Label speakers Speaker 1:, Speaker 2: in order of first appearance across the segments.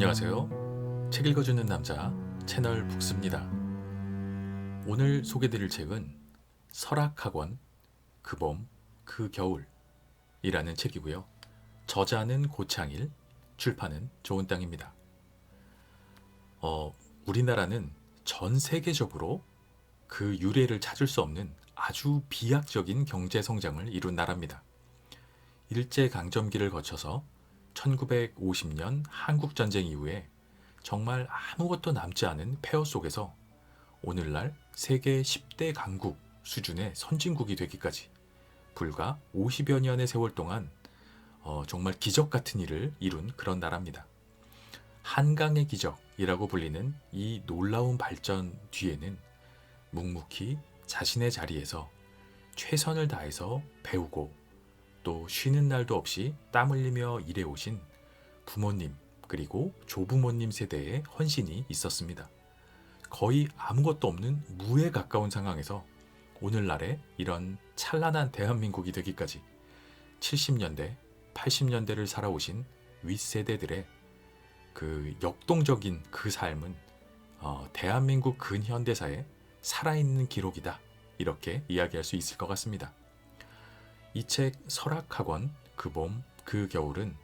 Speaker 1: 안녕하세요. 책 읽어주는 남자 채널 북스입니다. 오늘 소개드릴 책은 설학학원 그 봄, 그 겨울이라는 책이고요. 저자는 고창일, 출판은 좋은 땅입니다. 우리나라는 전 세계적으로 그 유례를 찾을 수 없는 아주 비약적인 경제 성장을 이룬 나라입니다. 일제강점기를 거쳐서 1950년 한국전쟁 이후에 정말 아무것도 남지 않은 폐허 속에서 오늘날 세계 10대 강국 수준의 선진국이 되기까지 불과 50여 년의 세월 동안 정말 기적 같은 일을 이룬 그런 나라입니다. 한강의 기적이라고 불리는 이 놀라운 발전 뒤에는 묵묵히 자신의 자리에서 최선을 다해서 배우고 또 쉬는 날도 없이 땀 흘리며 일해오신 부모님 그리고 조부모님 세대의 헌신이 있었습니다. 거의 아무것도 없는 무에 가까운 상황에서 오늘날의 이런 찬란한 대한민국이 되기까지 70년대, 80년대를 살아오신 윗세대들의 그 역동적인 그 삶은 대한민국 근현대사에 살아있는 기록이다. 이렇게 이야기할 수 있을 것 같습니다. 이 책 설학학원 그 봄, 그 겨울은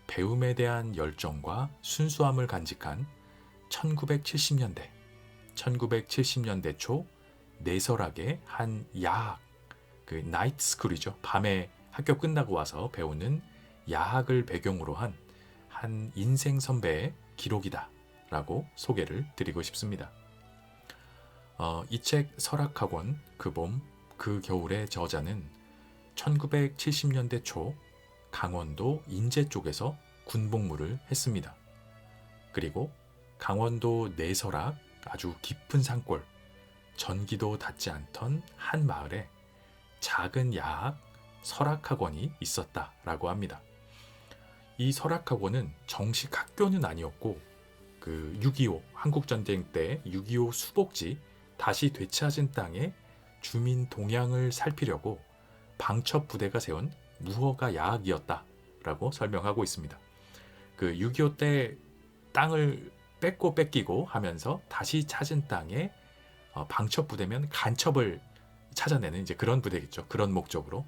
Speaker 1: 배움에 대한 열정과 순수함을 간직한 1970년대 초 내설학의 한 야학, 그 나이트 스쿨이죠. 밤에 학교 끝나고 와서 배우는 야학을 배경으로 한 인생 선배의 기록이다 라고 소개를 드리고 싶습니다. 이 책 설학학원 그 봄, 그 겨울의 저자는 1970년대 초 강원도 인제 쪽에서 군복무를 했습니다. 그리고 강원도 내설악 아주 깊은 산골, 전기도 닿지 않던 한 마을에 작은 야학 설학학원이 있었다라고 합니다. 이 설학학원은 정식 학교는 아니었고 그 6.25 한국전쟁 때 6.25 수복지 다시 되찾은 땅에 주민 동향을 살피려고 방첩 부대가 세운 무허가 야학이었다라고 설명하고 있습니다. 그 6.25 때 땅을 뺏고 뺏기고 하면서 다시 찾은 땅에 방첩 부대면 간첩을 찾아내는 이제 그런 부대겠죠. 그런 목적으로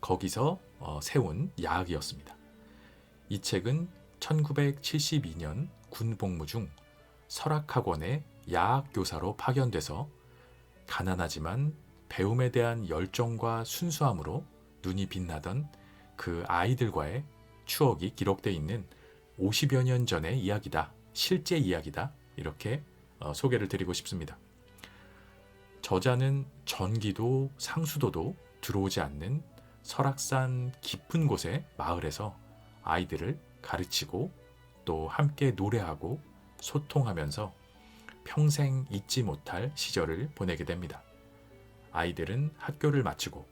Speaker 1: 거기서 세운 야학이었습니다. 이 책은 1972년 군 복무 중 설학학원의 야학 교사로 파견돼서 가난하지만 배움에 대한 열정과 순수함으로 눈이 빛나던 그 아이들과의 추억이 기록되어 있는 50여 년 전의 이야기다. 실제 이야기다. 이렇게 소개를 드리고 싶습니다. 저자는 전기도 상수도도 들어오지 않는 설악산 깊은 곳의 마을에서 아이들을 가르치고 또 함께 노래하고 소통하면서 평생 잊지 못할 시절을 보내게 됩니다. 아이들은 학교를 마치고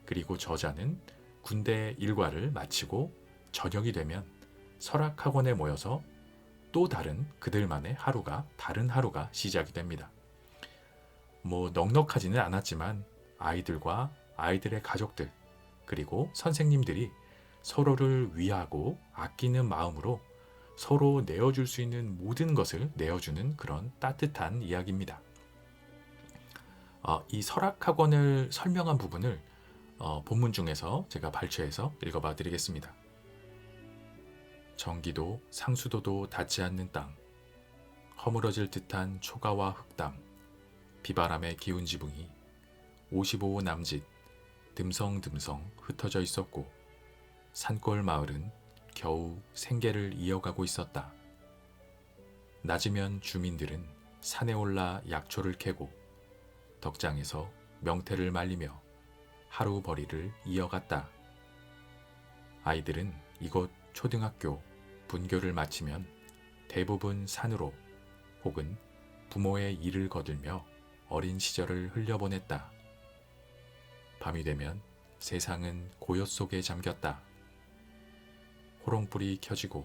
Speaker 1: 그리고 저자는 군대 일과를 마치고 저녁이 되면 설학학원에 모여서 또 다른 그들만의 다른 하루가 시작이 됩니다. 넉넉하지는 않았지만 아이들과 아이들의 가족들 그리고 선생님들이 서로를 위하고 아끼는 마음으로 서로 내어줄 수 있는 모든 것을 내어주는 그런 따뜻한 이야기입니다. 이 설학학원을 설명한 부분을 본문 중에서 제가 발췌해서 읽어봐 드리겠습니다. 전기도 상수도도 닿지 않는 땅, 허물어질 듯한 초가와 흙담, 비바람의 기운 지붕이 55 남짓 듬성듬성 흩어져 있었고 산골 마을은 겨우 생계를 이어가고 있었다. 낮이면 주민들은 산에 올라 약초를 캐고 덕장에서 명태를 말리며 하루 벌이를 이어갔다. 아이들은 이곳 초등학교, 분교를 마치면 대부분 산으로 혹은 부모의 일을 거들며 어린 시절을 흘려보냈다. 밤이 되면 세상은 고요 속에 잠겼다. 호롱불이 켜지고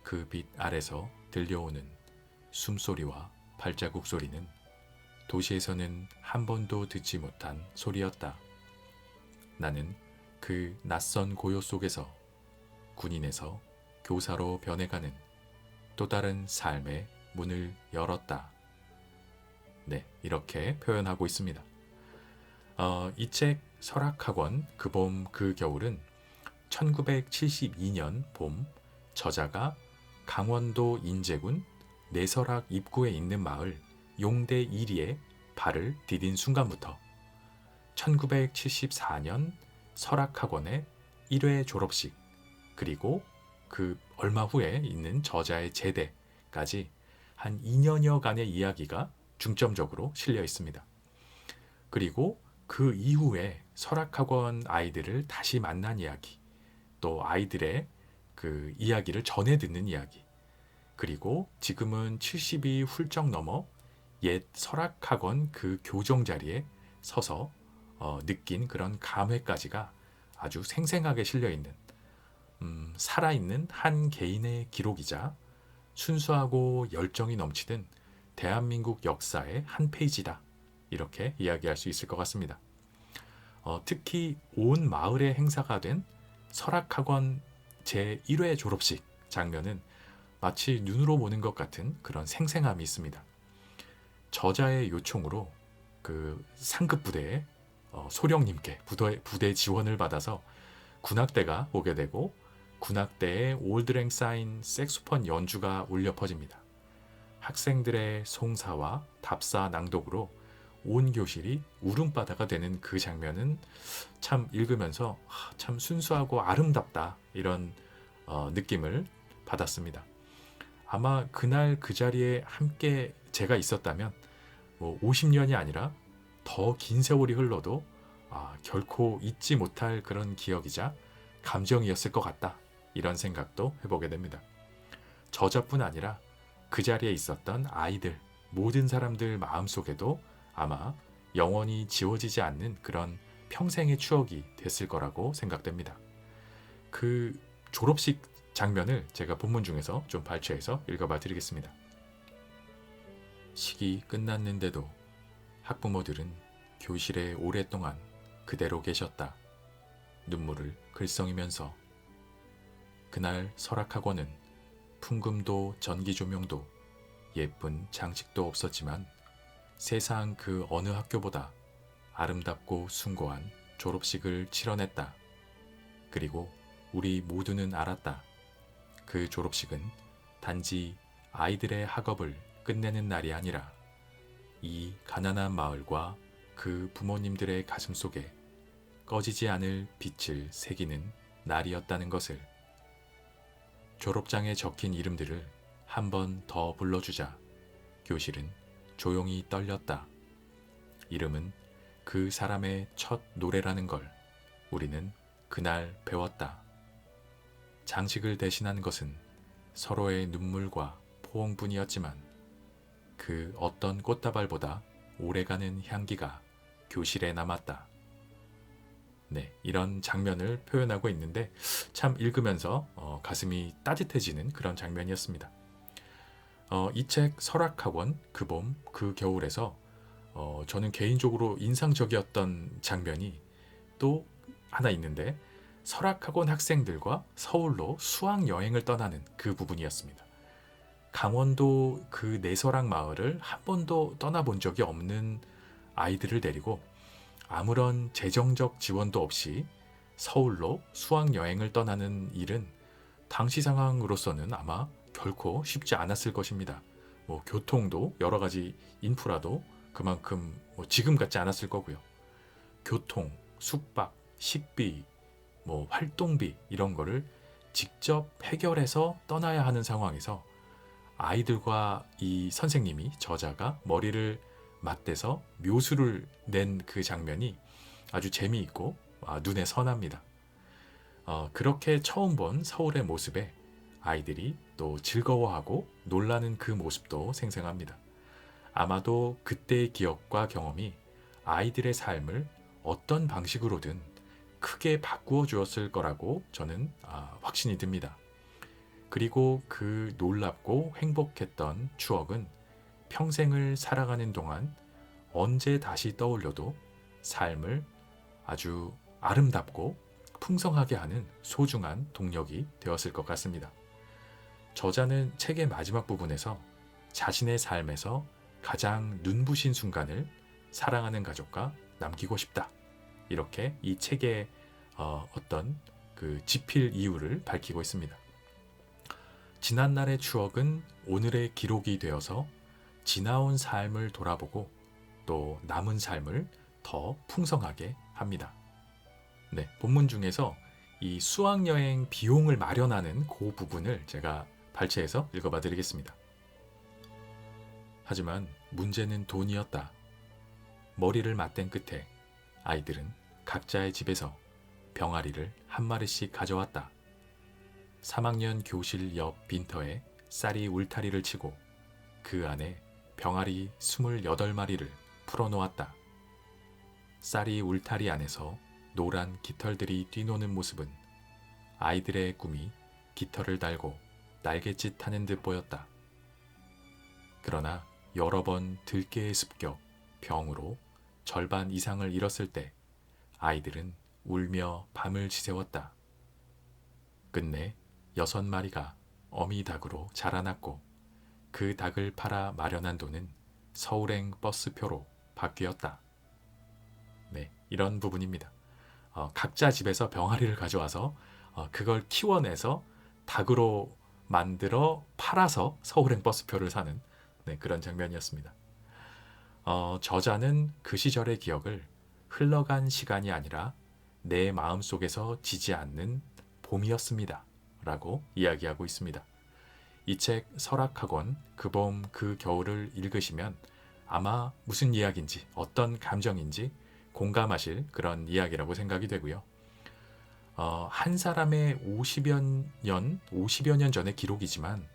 Speaker 1: 그 빛 아래서 들려오는 숨소리와 발자국 소리는 도시에서는 한 번도 듣지 못한 소리였다. 나는 그 낯선 고요 속에서 군인에서 교사로 변해가는 또 다른 삶의 문을 열었다. 네, 이렇게 표현하고 있습니다. 이 책 설학학원 그 봄 그 겨울은 1972년 봄 저자가 강원도 인제군 내설학 입구에 있는 마을 용대 이리에 발을 디딘 순간부터 1974년 설학학원의 1회 졸업식 그리고 그 얼마 후에 있는 저자의 제대까지 한 2년여간의 이야기가 중점적으로 실려 있습니다. 그리고 그 이후에 설학학원 아이들을 다시 만난 이야기, 또 아이들의 그 이야기를 전해 듣는 이야기, 그리고 지금은 70이 훌쩍 넘어 옛 설학학원 그 교정 자리에 서서 느낀 그런 감회까지가 아주 생생하게 실려있는 살아있는 한 개인의 기록이자 순수하고 열정이 넘치는 대한민국 역사의 한 페이지다. 이렇게 이야기할 수 있을 것 같습니다. 특히 온 마을의 행사가 된 설학학원 제1회 졸업식 장면은 마치 눈으로 보는 것 같은 그런 생생함이 있습니다. 저자의 요청으로 그 상급 부대의 소령님께 부대 지원을 받아서 군악대가 오게 되고 군악대의 올드랭 사인 색소폰 연주가 울려 퍼집니다. 학생들의 송사와 답사 낭독으로 온 교실이 울음바다가 되는 그 장면은 참 읽으면서 참 순수하고 아름답다 이런 느낌을 받았습니다. 아마 그날 그 자리에 함께 제가 있었다면 50년이 아니라 더 긴 세월이 흘러도 결코 잊지 못할 그런 기억이자 감정이었을 것 같다 이런 생각도 해보게 됩니다. 저자뿐 아니라 그 자리에 있었던 아이들 모든 사람들 마음속에도 아마 영원히 지워지지 않는 그런 평생의 추억이 됐을 거라고 생각됩니다. 그 졸업식 장면을 제가 본문 중에서 좀 발췌해서 읽어봐 드리겠습니다. 식이 끝났는데도 학부모들은 교실에 오랫동안 그대로 계셨다. 눈물을 글썽이면서. 그날 설학학원은 풍금도 전기조명도 예쁜 장식도 없었지만 세상 그 어느 학교보다 아름답고 숭고한 졸업식을 치러냈다. 그리고 우리 모두는 알았다. 그 졸업식은 단지 아이들의 학업을 끝내는 날이 아니라 이 가난한 마을과 그 부모님들의 가슴 속에 꺼지지 않을 빛을 새기는 날이었다는 것을. 졸업장에 적힌 이름들을 한 번 더 불러주자 교실은 조용히 떨렸다. 이름은 그 사람의 첫 노래라는 걸 우리는 그날 배웠다. 장식을 대신한 것은 서로의 눈물과 포옹뿐이었지만 그 어떤 꽃다발보다 오래가는 향기가 교실에 남았다. 네, 이런 장면을 표현하고 있는데 참 읽으면서 가슴이 따뜻해지는 그런 장면이었습니다. 이 책 설학학원 그 봄 그 겨울에서 저는 개인적으로 인상적이었던 장면이 또 하나 있는데 설학학원 학생들과 서울로 수학여행을 떠나는 그 부분이었습니다. 강원도 그 내설학 마을을 한 번도 떠나본 적이 없는 아이들을 데리고 아무런 재정적 지원도 없이 서울로 수학여행을 떠나는 일은 당시 상황으로서는 아마 결코 쉽지 않았을 것입니다. 교통도 여러 가지 인프라도 그만큼 지금 같지 않았을 거고요. 교통, 숙박, 식비, 활동비 이런 거를 직접 해결해서 떠나야 하는 상황에서 아이들과 이 선생님이 저자가 머리를 맞대서 묘수를 낸 그 장면이 아주 재미있고 눈에 선합니다. 그렇게 처음 본 서울의 모습에 아이들이 또 즐거워하고 놀라는 그 모습도 생생합니다. 아마도 그때의 기억과 경험이 아이들의 삶을 어떤 방식으로든 크게 바꾸어 주었을 거라고 저는 확신이 듭니다. 그리고 그 놀랍고 행복했던 추억은 평생을 살아가는 동안 언제 다시 떠올려도 삶을 아주 아름답고 풍성하게 하는 소중한 동력이 되었을 것 같습니다. 저자는 책의 마지막 부분에서 자신의 삶에서 가장 눈부신 순간을 사랑하는 가족과 남기고 싶다. 이렇게 이 책의 어떤 그 집필 이유를 밝히고 있습니다. 지난날의 추억은 오늘의 기록이 되어서 지나온 삶을 돌아보고 또 남은 삶을 더 풍성하게 합니다. 네, 본문 중에서 이 수학여행 비용을 마련하는 그 부분을 제가 발췌해서 읽어봐 드리겠습니다. 하지만 문제는 돈이었다. 머리를 맞댄 끝에 아이들은 각자의 집에서 병아리를 한 마리씩 가져왔다. 3학년 교실 옆 빈터에 쌀이 울타리를 치고 그 안에 병아리 28마리를 풀어놓았다. 쌀이 울타리 안에서 노란 깃털들이 뛰노는 모습은 아이들의 꿈이 깃털을 달고 날갯짓 하는 듯 보였다. 그러나 여러 번 들깨의 습격, 병으로 절반 이상을 잃었을 때 아이들은 울며 밤을 지새웠다. 끝내 6마리가 어미 닭으로 자라났고 그 닭을 팔아 마련한 돈은 서울행 버스표로 바뀌었다. 네, 이런 부분입니다. 각자 집에서 병아리를 가져와서 그걸 키워내서 닭으로 만들어 팔아서 서울행 버스표를 사는 그런 장면이었습니다. 저자는 그 시절의 기억을 흘러간 시간이 아니라 내 마음속에서 지지 않는 봄이었습니다. 라고 이야기하고 있습니다. 이 책 설악학원 그 봄 그 겨울을 읽으시면 아마 무슨 이야기인지 어떤 감정인지 공감하실 그런 이야기라고 생각이 되고요. 한 사람의 50여 년 전의 기록이지만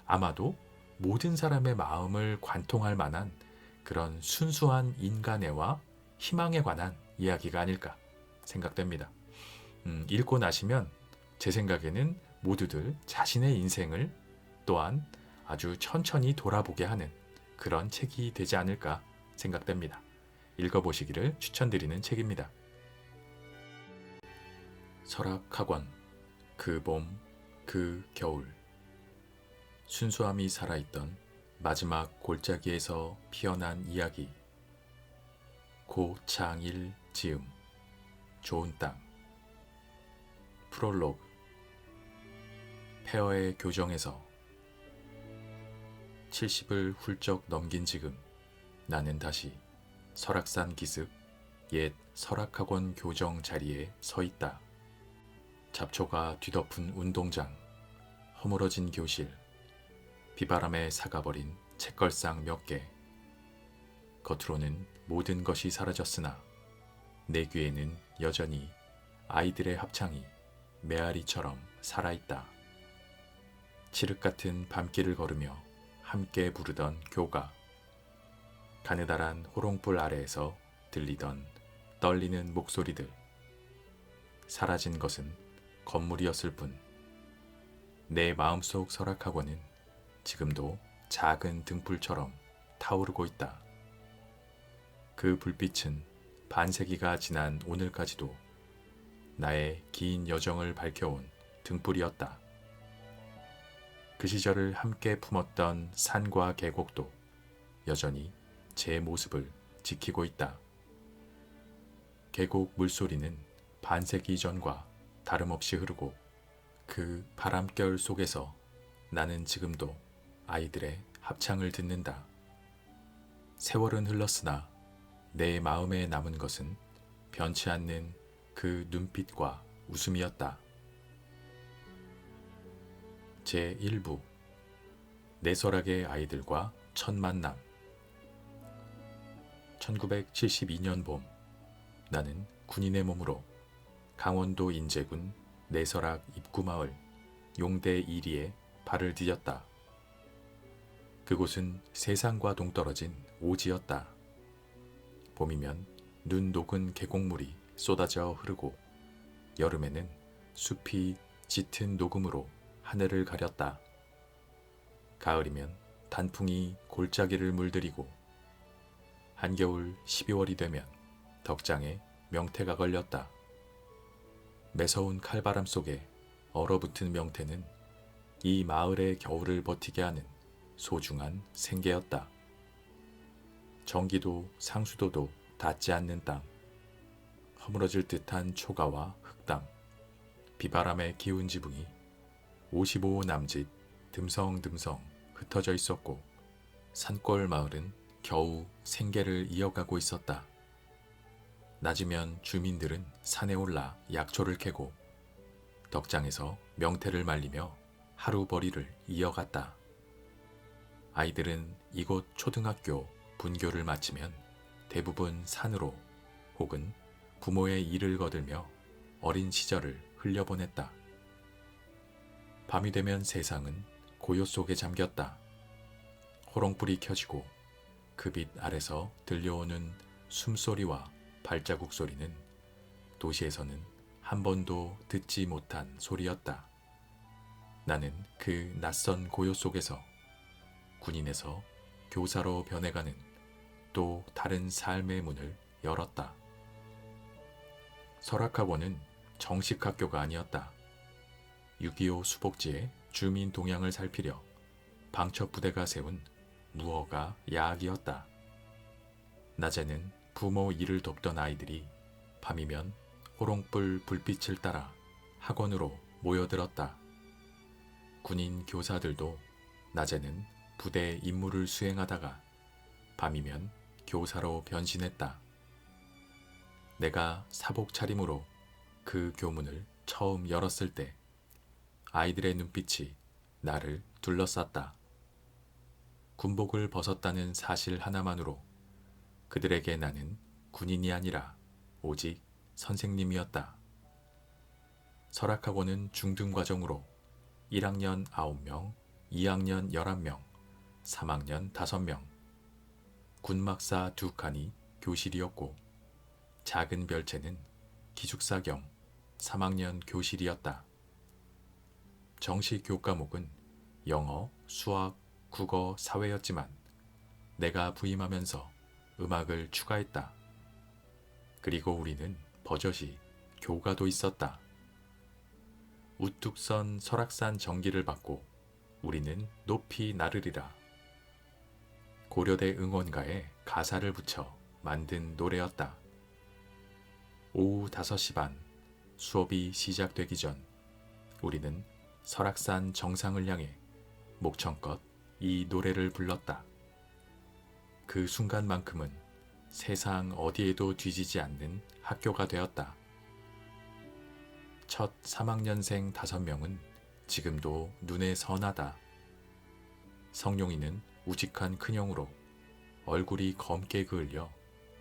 Speaker 1: 아마도 모든 사람의 마음을 관통할 만한 그런 순수한 인간애와 희망에 관한 이야기가 아닐까 생각됩니다. 읽고 나시면 제 생각에는 모두들 자신의 인생을 또한 아주 천천히 돌아보게 하는 그런 책이 되지 않을까 생각됩니다. 읽어보시기를 추천드리는 책입니다. 설악학원 그 봄, 그 겨울 순수함이 살아있던 마지막 골짜기에서 피어난 이야기 고창일 지음 좋은 땅 프롤로그 폐허의 교정에서 70을 훌쩍 넘긴 지금 나는 다시 설악산 기슭 옛 설악학원 교정 자리에 서 있다. 잡초가 뒤덮은 운동장, 허물어진 교실, 비바람에 사가버린 책걸상 몇 개. 겉으로는 모든 것이 사라졌으나 내 귀에는 여전히 아이들의 합창이 메아리처럼 살아있다. 칠흑 같은 밤길을 걸으며 함께 부르던 교가, 가느다란 호롱불 아래에서 들리던 떨리는 목소리들. 사라진 것은 건물이었을 뿐. 내 마음속 설악학원은 지금도 작은 등불처럼 타오르고 있다. 그 불빛은 반세기가 지난 오늘까지도 나의 긴 여정을 밝혀온 등불이었다. 그 시절을 함께 품었던 산과 계곡도 여전히 제 모습을 지키고 있다. 계곡 물소리는 반세기 전과 다름없이 흐르고 그 바람결 속에서 나는 지금도 아이들의 합창을 듣는다. 세월은 흘렀으나 내 마음에 남은 것은 변치 않는 그 눈빛과 웃음이었다. 제1부 내설악의 아이들과 첫 만남 1972년 봄 나는 군인의 몸으로 강원도 인제군 내설악 입구마을 용대 이리에 발을 디뎠다. 그곳은 세상과 동떨어진 오지였다. 봄이면 눈 녹은 계곡물이 쏟아져 흐르고 여름에는 숲이 짙은 녹음으로 하늘을 가렸다. 가을이면 단풍이 골짜기를 물들이고 한겨울 12월이 되면 덕장에 명태가 걸렸다. 매서운 칼바람 속에 얼어붙은 명태는 이 마을의 겨울을 버티게 하는 소중한 생계였다. 전기도 상수도도 닿지 않는 땅, 허물어질 듯한 초가와 흙땅, 비바람의 기운 지붕이 55호 남짓 듬성듬성 흩어져 있었고 산골 마을은 겨우 생계를 이어가고 있었다. 낮이면 주민들은 산에 올라 약초를 캐고 덕장에서 명태를 말리며 하루벌이를 이어갔다. 아이들은 이곳 초등학교 분교를 마치면 대부분 산으로 혹은 부모의 일을 거들며 어린 시절을 흘려보냈다. 밤이 되면 세상은 고요 속에 잠겼다. 호롱불이 켜지고 그 빛 아래서 들려오는 숨소리와 발자국 소리는 도시에서는 한 번도 듣지 못한 소리였다. 나는 그 낯선 고요 속에서 군인에서 교사로 변해가는 또 다른 삶의 문을 열었다. 설악학원은 정식 학교가 아니었다. 6.25 수복지에 주민 동향을 살피려 방첩부대가 세운 무허가 야학이었다. 낮에는 부모 일을 돕던 아이들이 밤이면 호롱불 불빛을 따라 학원으로 모여들었다. 군인 교사들도 낮에는 부대 임무를 수행하다가 밤이면 교사로 변신했다. 내가 사복 차림으로 그 교문을 처음 열었을 때 아이들의 눈빛이 나를 둘러쌌다. 군복을 벗었다는 사실 하나만으로 그들에게 나는 군인이 아니라 오직 선생님이었다. 설악학원은 중등과정으로 1학년 9명, 2학년 11명, 3학년 5명, 군막사 2칸이 교실이었고 작은 별채는 기숙사 겸 3학년 교실이었다. 정식 교과목은 영어, 수학, 국어, 사회였지만 내가 부임하면서 음악을 추가했다. 그리고 우리는 버젓이 교가도 있었다. 우뚝 선 설악산 전기를 받고 우리는 높이 나르리라. 고려대 응원가에 가사를 붙여 만든 노래였다. 오후 5시 반 수업이 시작되기 전 우리는 설악산 정상을 향해 목청껏 이 노래를 불렀다. 그 순간만큼은 세상 어디에도 뒤지지 않는 학교가 되었다. 첫 3학년생 5명은 지금도 눈에 선하다. 성룡이는 우직한 큰형으로 얼굴이 검게 그을려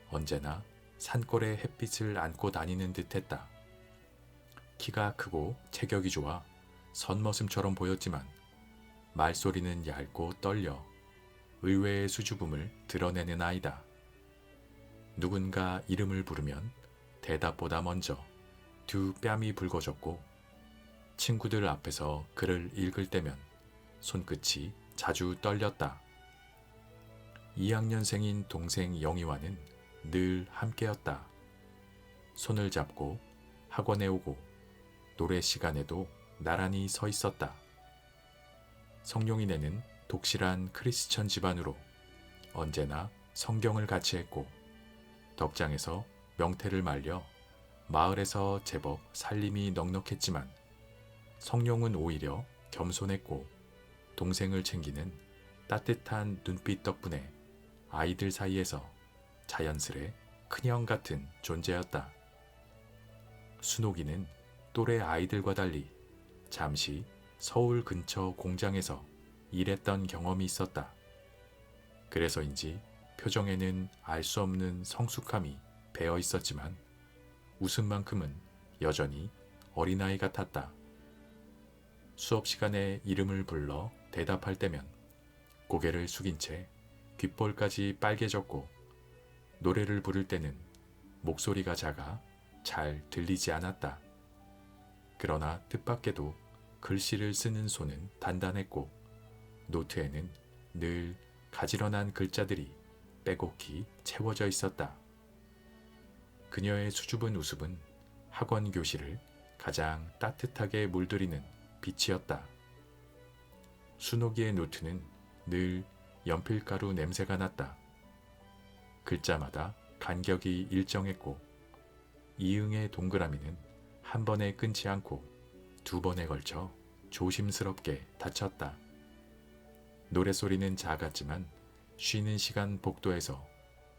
Speaker 1: 언제나 산골의 햇빛을 안고 다니는 듯했다. 키가 크고 체격이 좋아 선머슴처럼 보였지만 말소리는 얇고 떨려 의외의 수줍음을 드러내는 아이다. 누군가 이름을 부르면 대답보다 먼저 두 뺨이 붉어졌고 친구들 앞에서 글을 읽을 때면 손끝이 자주 떨렸다. 2학년생인 동생 영희와는 늘 함께였다. 손을 잡고 학원에 오고 노래 시간에도 나란히 서 있었다. 성룡이네는 독실한 크리스천 집안으로 언제나 성경을 같이 했고 덕장에서 명태를 말려 마을에서 제법 살림이 넉넉했지만 성룡은 오히려 겸손했고 동생을 챙기는 따뜻한 눈빛 덕분에 아이들 사이에서 자연스레 큰형 같은 존재였다. 순옥이는 또래 아이들과 달리 잠시 서울 근처 공장에서 일했던 경험이 있었다. 그래서인지 표정에는 알 수 없는 성숙함이 배어 있었지만 웃음만큼은 여전히 어린아이 같았다. 수업 시간에 이름을 불러 대답할 때면 고개를 숙인 채 귓볼까지 빨개졌고 노래를 부를 때는 목소리가 작아 잘 들리지 않았다. 그러나 뜻밖에도 글씨를 쓰는 손은 단단했고 노트에는 늘 가지런한 글자들이 빼곡히 채워져 있었다. 그녀의 수줍은 웃음은 학원 교실을 가장 따뜻하게 물들이는 빛이었다. 순옥이의 노트는 늘 연필가루 냄새가 났다. 글자마다 간격이 일정했고 이응의 동그라미는 한 번에 끊지 않고 두 번에 걸쳐 조심스럽게 닫혔다. 노랫소리는 작았지만 쉬는 시간 복도에서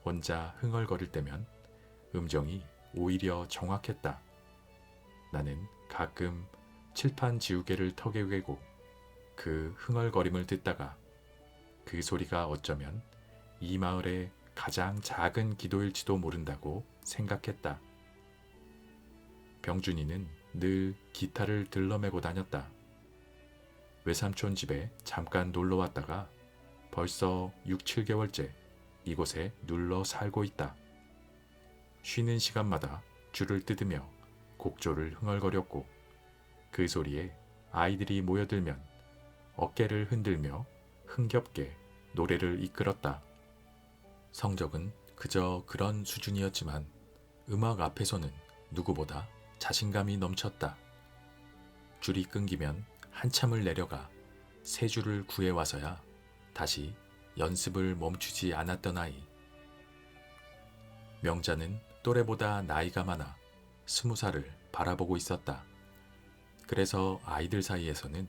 Speaker 1: 혼자 흥얼거릴 때면 음정이 오히려 정확했다. 나는 가끔 칠판 지우개를 턱에 괴고 그 흥얼거림을 듣다가 그 소리가 어쩌면 이 마을의 가장 작은 기도일지도 모른다고 생각했다. 병준이는 늘 기타를 들러매고 다녔다. 외삼촌 집에 잠깐 놀러 왔다가 벌써 6, 7개월째 이곳에 눌러 살고 있다. 쉬는 시간마다 줄을 뜯으며 곡조를 흥얼거렸고 그 소리에 아이들이 모여들면 어깨를 흔들며 흥겹게 노래를 이끌었다. 성적은 그저 그런 수준이었지만 음악 앞에서는 누구보다 자신감이 넘쳤다. 줄이 끊기면 한참을 내려가 새 줄을 구해와서야 다시 연습을 멈추지 않았던 아이. 명자는 또래보다 나이가 많아 20살을 바라보고 있었다. 그래서 아이들 사이에서는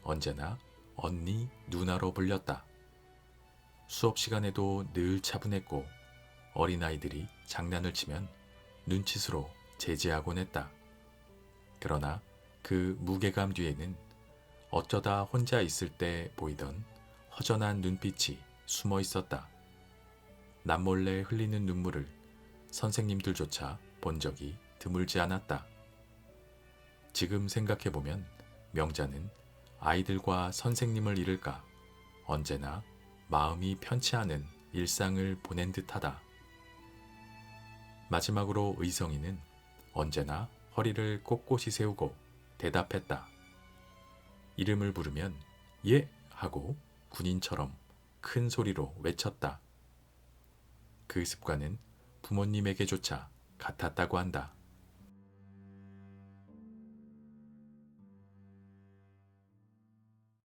Speaker 1: 언제나 언니, 누나로 불렸다. 수업 시간에도 늘 차분했고 어린아이들이 장난을 치면 눈짓으로 제지하곤 했다. 그러나 그 무게감 뒤에는 어쩌다 혼자 있을 때 보이던 허전한 눈빛이 숨어 있었다. 남몰래 흘리는 눈물을 선생님들조차 본 적이 드물지 않았다. 지금 생각해보면 명자는 아이들과 선생님을 잃을까 언제나 마음이 편치 않은 일상을 보낸 듯하다. 마지막으로 의성이는 언제나 허리를 꼿꼿이 세우고 대답했다. 이름을 부르면 예! 하고 군인처럼 큰 소리로 외쳤다. 그 습관은 부모님에게조차 같았다고 한다.